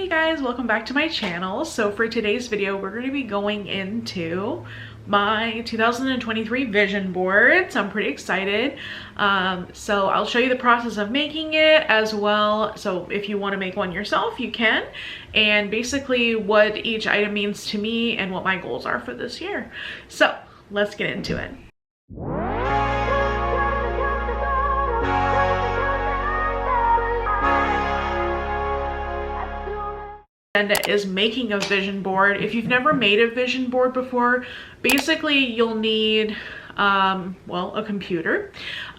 Hey guys, welcome back to my channel. So for today's video, we're going to be going into my 2023 vision board. So I'm pretty excited. So I'll show you the process of making it as well. So if you want to make one yourself, you can. And basically what each item means to me and what my goals are for this year. So let's get into it. Is making a vision board. If you've never made a vision board before, basically you'll need well, a computer.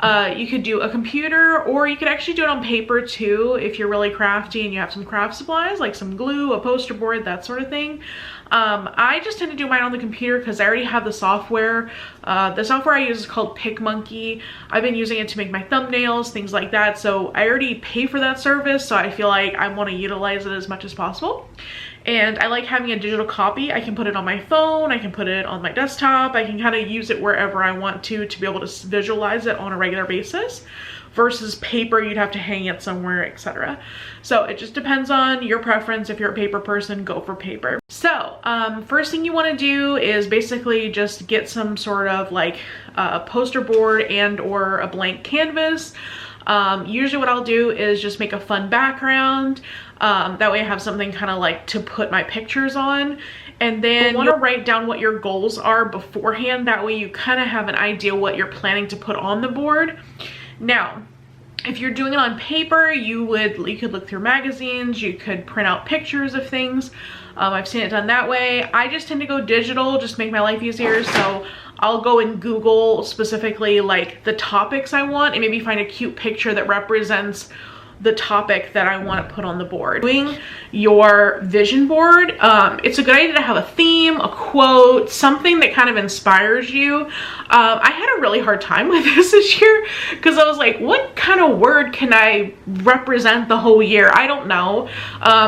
You could do a computer, or you could actually do it on paper too if you're really crafty and you have some craft supplies like some glue, a poster board, that sort of thing. I just tend to do mine on the computer because I already have the software. The software I use is called PicMonkey. I've been using it to make my thumbnails, things like that. So I already pay for that service, so I feel like I want to utilize it as much as possible. And I like having a digital copy. I can put it on my phone, I can put it on my desktop, I can kind of use it wherever I want to be able to visualize it on a regular basis, versus paper, you'd have to hang it somewhere, etc. So it just depends on your preference. If you're a paper person, go for paper. So first thing you want to do is basically just get some sort of like a poster board and or a blank canvas. Usually what I'll do is just make a fun background. That way I have something kind of like to put my pictures on. And then you want to write down what your goals are beforehand. That way you kind of have an idea what you're planning to put on the board. Now, if you're doing it on paper, you could look through magazines, you could print out pictures of things. I've seen it done that way. I just tend to go digital, just make my life easier. So I'll go and Google specifically like the topics I want and maybe find a cute picture that represents the topic that I want to put on the board. Doing your vision board, it's a good idea to have a theme, a quote, something that kind of inspires you. I had a really hard time with this year because I was like, what kind of word can I represent the whole year? I don't know.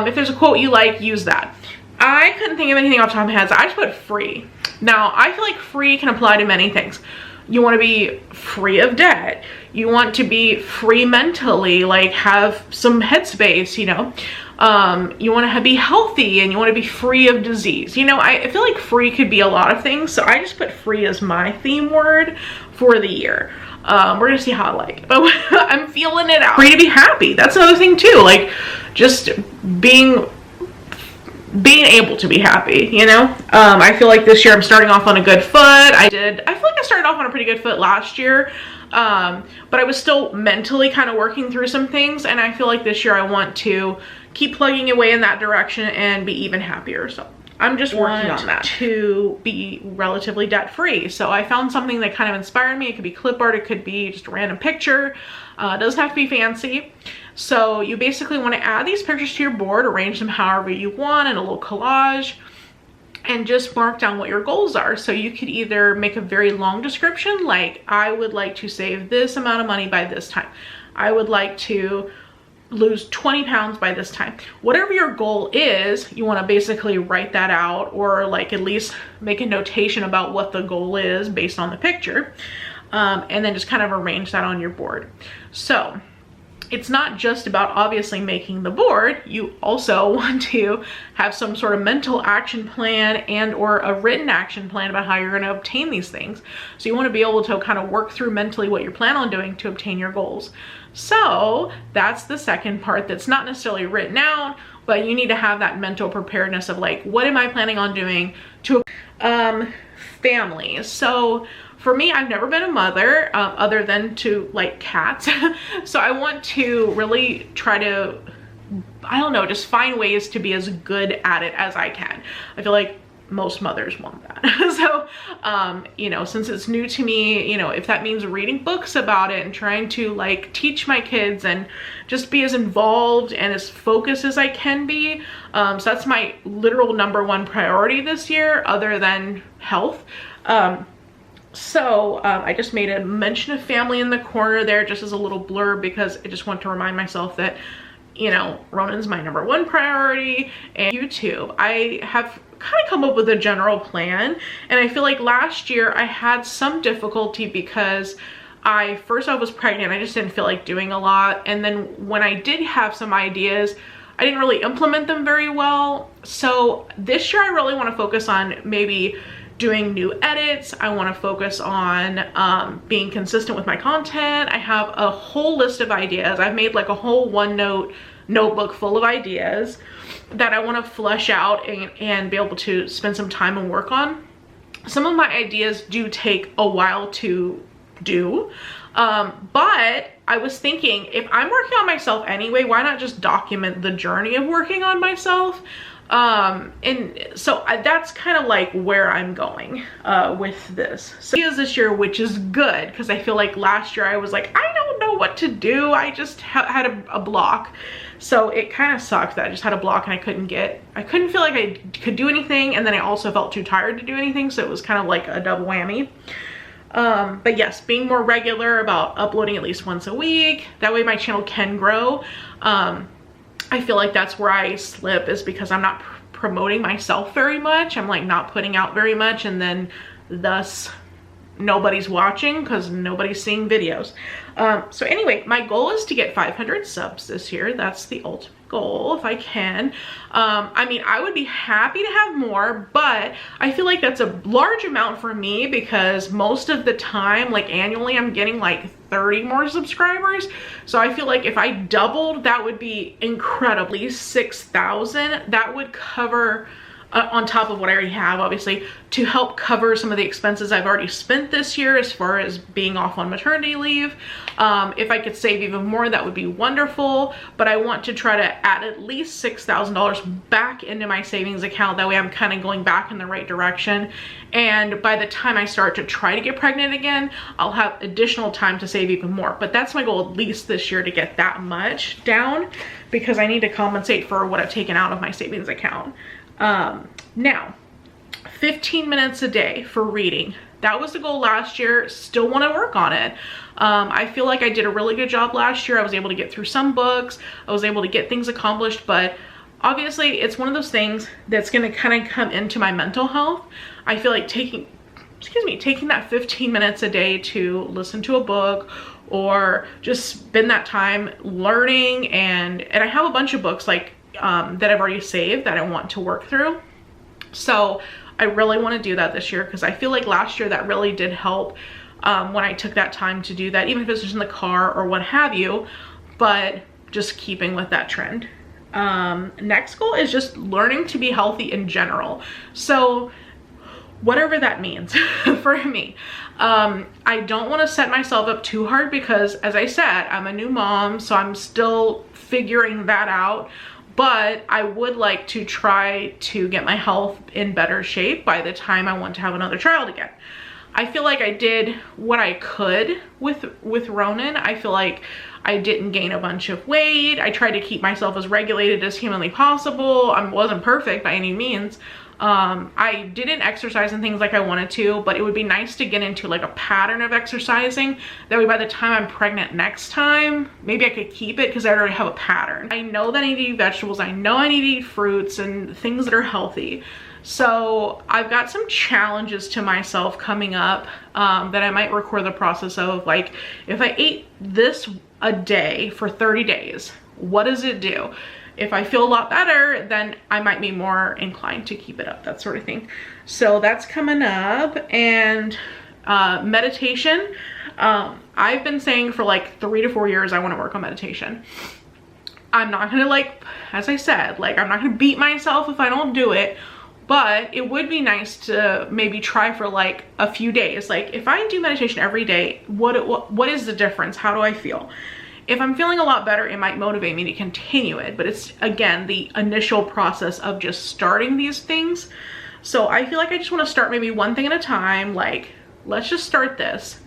If there's a quote you like, use that. I couldn't think of anything off the top of my head, so I just put free. Now, I feel like free can apply to many things. You want to be free of debt. You want to be free mentally, like have some headspace, you know. You want to be healthy and you want to be free of disease. You know, I feel like free could be a lot of things. So I just put free as my theme word for the year. We're going to see how I like it, but I'm feeling it out. Free to be happy. That's another thing too. Like just being able to be happy, you know. I feel like this year I'm starting off on a good foot. I feel like I started off on a pretty good foot last year, but I was still mentally kind of working through some things, and I feel like this year I want to keep plugging away in that direction and be even happier. So I'm just working on that to be relatively debt free. So I found something that kind of inspired me. It could be clip art, it could be just a random picture. It doesn't have to be fancy. So you basically want to add these pictures to your board, arrange them however you want in a little collage, and just mark down what your goals are. So you could either make a very long description, like I would like to save this amount of money by this time. I would like to lose 20 pounds by this time. Whatever your goal is, you want to basically write that out, or like at least make a notation about what the goal is based on the picture, and then just kind of arrange that on your board. So it's not just about obviously making the board. You also want to have some sort of mental action plan and or a written action plan about how you're going to obtain these things. So you want to be able to kind of work through mentally what you plan on doing to obtain your goals. So that's the second part that's not necessarily written out, but you need to have that mental preparedness of like, what am I planning on doing to family. So for me, I've never been a mother other than to like cats. So I want to really try to, I don't know, just find ways to be as good at it as I can. I feel like most mothers want that. So, you know, since it's new to me, you know, if that means reading books about it and trying to like teach my kids and just be as involved and as focused as I can be. So that's my literal #1 priority this year, other than health. So I just made a mention of family in the corner there just as a little blurb, because I just want to remind myself that, you know, Ronan's my #1 priority, and YouTube. I have kind of come up with a general plan, and I feel like last year I had some difficulty because first I was pregnant. I just didn't feel like doing a lot, and then when I did have some ideas, I didn't really implement them very well. So this year I really want to focus on maybe doing new edits. I want to focus on being consistent with my content. I have a whole list of ideas. I've made like a whole OneNote notebook full of ideas that I want to flesh out and be able to spend some time and work on. Some of my ideas do take a while to do, but I was thinking, if I'm working on myself anyway, why not just document the journey of working on myself? And so that's kind of like where I'm going with this. So this year, which is good, because I feel like last year I was like, I don't know what to do. I just had a block. So it kind of sucked that I just had a block and I couldn't feel like I could do anything, and then I also felt too tired to do anything, so it was kind of like a double whammy. But yes, being more regular about uploading at least once a week, that way my channel can grow. I feel like that's where I slip, is because I'm not promoting myself very much. I'm like not putting out very much, and then thus nobody's watching because nobody's seeing videos. So anyway, my goal is to get 500 subs this year. That's the ultimate goal if I can. I mean, I would be happy to have more, but I feel like that's a large amount for me, because most of the time, like annually, I'm getting like 30 more subscribers. So I feel like if I doubled, that would be incredibly 6,000. That would cover, on top of what I already have, obviously, to help cover some of the expenses I've already spent this year as far as being off on maternity leave. If I could save even more, that would be wonderful, but I want to try to add at least $6,000 back into my savings account. That way I'm kind of going back in the right direction, and by the time I start to try to get pregnant again, I'll have additional time to save even more. But that's my goal, at least this year, to get that much down, because I need to compensate for what I've taken out of my savings account. Now, 15 minutes a day for reading. That was the goal last year. Still want to work on it. I feel like I did a really good job last year. I was able to get through some books. I was able to get things accomplished, but obviously it's one of those things that's going to kind of come into my mental health. I feel like taking that 15 minutes a day to listen to a book, or just spend that time learning, and I have a bunch of books like that I've already saved that I want to work through. So I really want to do that this year, because I feel like last year that really did help when I took that time to do that, even if it's just in the car or what have you, but just keeping with that trend. Next goal is just learning to be healthy in general. So whatever that means for me. I don't want to set myself up too hard, because as I said, I'm a new mom, so I'm still figuring that out. But I would like to try to get my health in better shape by the time I want to have another child again. I feel like I did what I could with Ronan. I feel like I didn't gain a bunch of weight. I tried to keep myself as regulated as humanly possible. I wasn't perfect by any means. I didn't exercise and things like I wanted to, but it would be nice to get into like a pattern of exercising. That way by the time I'm pregnant next time, maybe I could keep it, because I already have a pattern. I know that I need to eat vegetables. I know I need to eat fruits and things that are healthy. So I've got some challenges to myself coming up that I might record the process of. Like, if I ate this a day for 30 days, what does it do? If I feel a lot better, then I might be more inclined to keep it up, that sort of thing. So that's coming up. And meditation. I've been saying for like 3 to 4 years I want to work on meditation. I'm not gonna, like, as I said, like, I'm not gonna beat myself if I don't do it, but it would be nice to maybe try for like a few days. Like, if I do meditation every day, what is the difference? How do I feel? If I'm feeling a lot better, it might motivate me to continue it, but it's, again, the initial process of just starting these things. So I feel like I just want to start maybe one thing at a time. Like, let's just start this.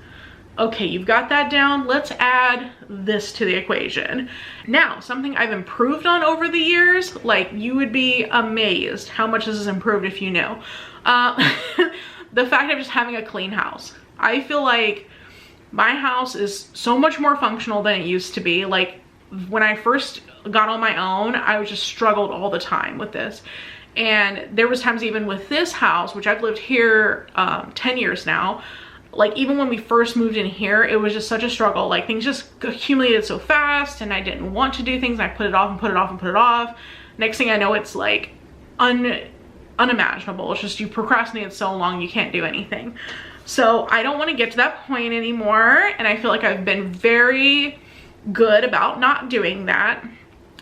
Okay, you've got that down. Let's add this to the equation. Now, something I've improved on over the years, like, you would be amazed how much this has improved if you knew. The fact of just having a clean house. I feel like my house is so much more functional than it used to be. Like, when I first got on my own, I just struggled all the time with this. And there was times even with this house, which I've lived here 10 years now, like even when we first moved in here, it was just such a struggle. Like things just accumulated so fast and I didn't want to do things. I put it off and put it off and put it off. Next thing I know, it's like unimaginable. It's just you procrastinated so long you can't do anything. So I don't want to get to that point anymore, and I feel like I've been very good about not doing that.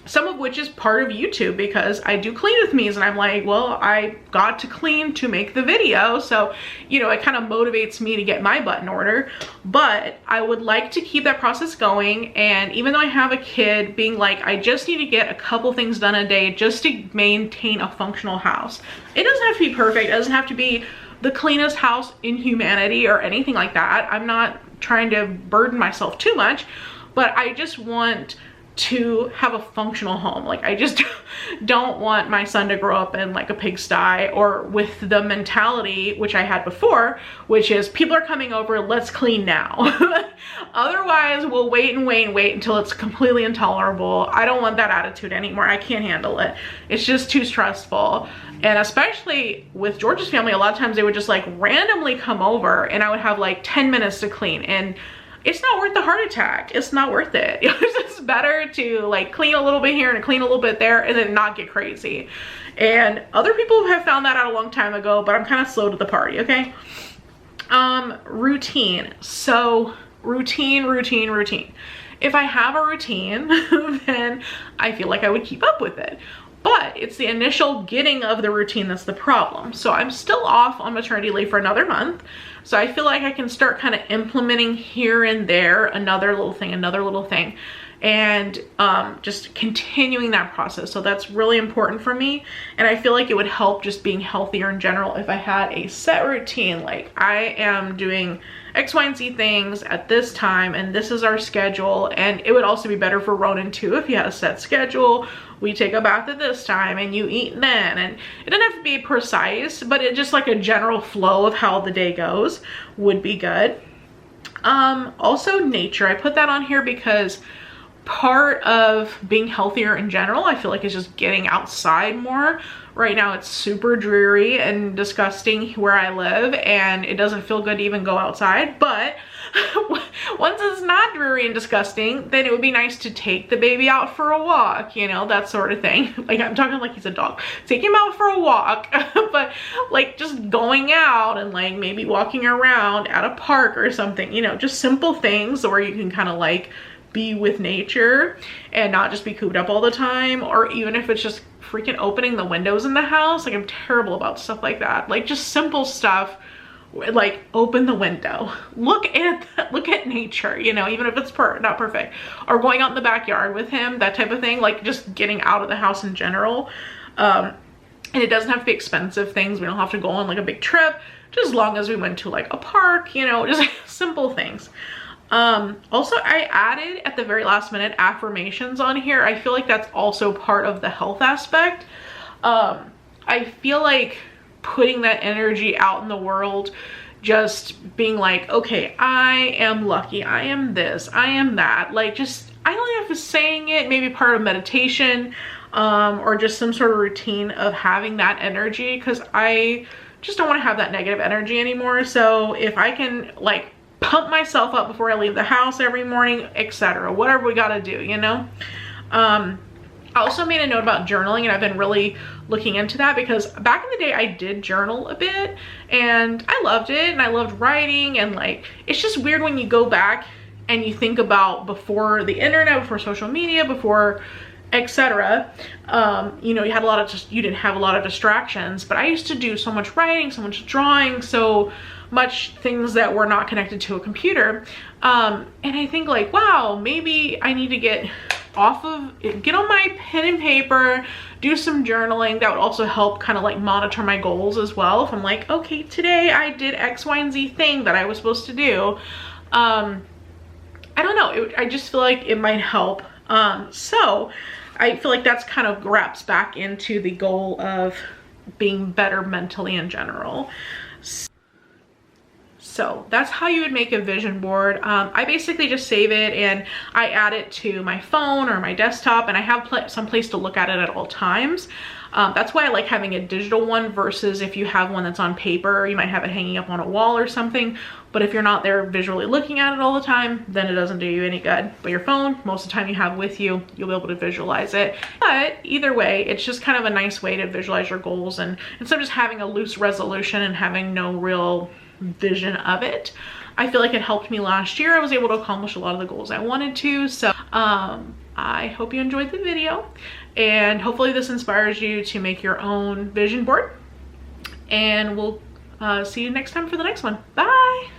Some of which is part of YouTube, because I do clean with me's and I'm like, well, I got to clean to make the video, so you know, it kind of motivates me to get my butt in order. But I would like to keep that process going, and even though I have a kid, being like, I just need to get a couple things done a day just to maintain a functional house. It doesn't have to be perfect, it doesn't have to be the cleanest house in humanity or anything like that. I'm not trying to burden myself too much, but I just want to have a functional home. Like I just don't want my son to grow up in like a pigsty, or with the mentality which I had before, which is people are coming over, let's clean now. Otherwise we'll wait and wait and wait until it's completely intolerable. I don't want that attitude anymore. I can't handle it. It's just too stressful. And especially with George's family, a lot of times they would just like randomly come over and I would have like 10 minutes to clean, and it's not worth the heart attack. It's not worth it. It's just better to like clean a little bit here and clean a little bit there and then not get crazy. And other people have found that out a long time ago, but I'm kind of slow to the party, okay? Routine. So routine. If I have a routine, then I feel like I would keep up with it. But it's the initial getting of the routine that's the problem. So I'm still off on maternity leave for another month. So I feel like I can start kind of implementing here and there another little thing, and just continuing that process. So that's really important for me. And I feel like it would help just being healthier in general if I had a set routine. Like I am doing X, Y, and Z things at this time, and this is our schedule. And it would also be better for Ronan too if you had a set schedule. We take a bath at this time and you eat then, and it doesn't have to be precise, but it just like a general flow of how the day goes would be good. Also nature, I put that on here because part of being healthier in general, I feel like, is just getting outside more. Right now it's super dreary and disgusting where I live, and it doesn't feel good to even go outside. But once it's not dreary and disgusting, then it would be nice to take the baby out for a walk, you know, that sort of thing. Like I'm talking like he's a dog. Take him out for a walk, but like just going out and like maybe walking around at a park or something, you know, just simple things where you can kind of like be with nature and not just be cooped up all the time. Or even if it's just freaking opening the windows in the house, like I'm terrible about stuff like that. Like just simple stuff, like open the window, look at nature, you know, even if it's not perfect. Or going out in the backyard with him, that type of thing. Like just getting out of the house in general. And it doesn't have to be expensive things. We don't have to go on like a big trip, just as long as we went to like a park, you know, just simple things. Also I added at the very last minute affirmations on here. I feel like that's also part of the health aspect. I feel like putting that energy out in the world, just being like, okay, I am lucky, I am this, I am that. Like just, I don't know if it's saying it, maybe part of meditation, or just some sort of routine of having that energy, because I just don't want to have that negative energy anymore. So if I can like pump myself up before I leave the house every morning, etc., whatever we gotta do, you know. I also made a note about journaling, and I've been really looking into that because back in the day I did journal a bit and I loved it, and I loved writing, and like it's just weird when you go back and you think about before the internet, before social media, before etc. You know, you didn't have a lot of distractions, but I used to do so much writing, so much drawing, so much things that were not connected to a computer. And I think like, wow, maybe I need to get on my pen and paper, do some journaling. That would also help kind of like monitor my goals as well. If I'm like, okay, today I did X, Y, and Z thing that I was supposed to do. I don't know, I just feel like it might help. So I feel like that's kind of wraps back into the goal of being better mentally in general. So that's how you would make a vision board. I basically just save it and I add it to my phone or my desktop, and I have some place to look at it at all times. That's why I like having a digital one versus if you have one that's on paper, you might have it hanging up on a wall or something. But if you're not there visually looking at it all the time, then it doesn't do you any good. But your phone, most of the time you have with you, you'll be able to visualize it. But either way, it's just kind of a nice way to visualize your goals, and instead of just having a loose resolution and having no real vision of it, I feel like it helped me last year. I was able to accomplish a lot of the goals I wanted to. So I hope you enjoyed the video, and hopefully this inspires you to make your own vision board, and we'll see you next time for the next one. Bye.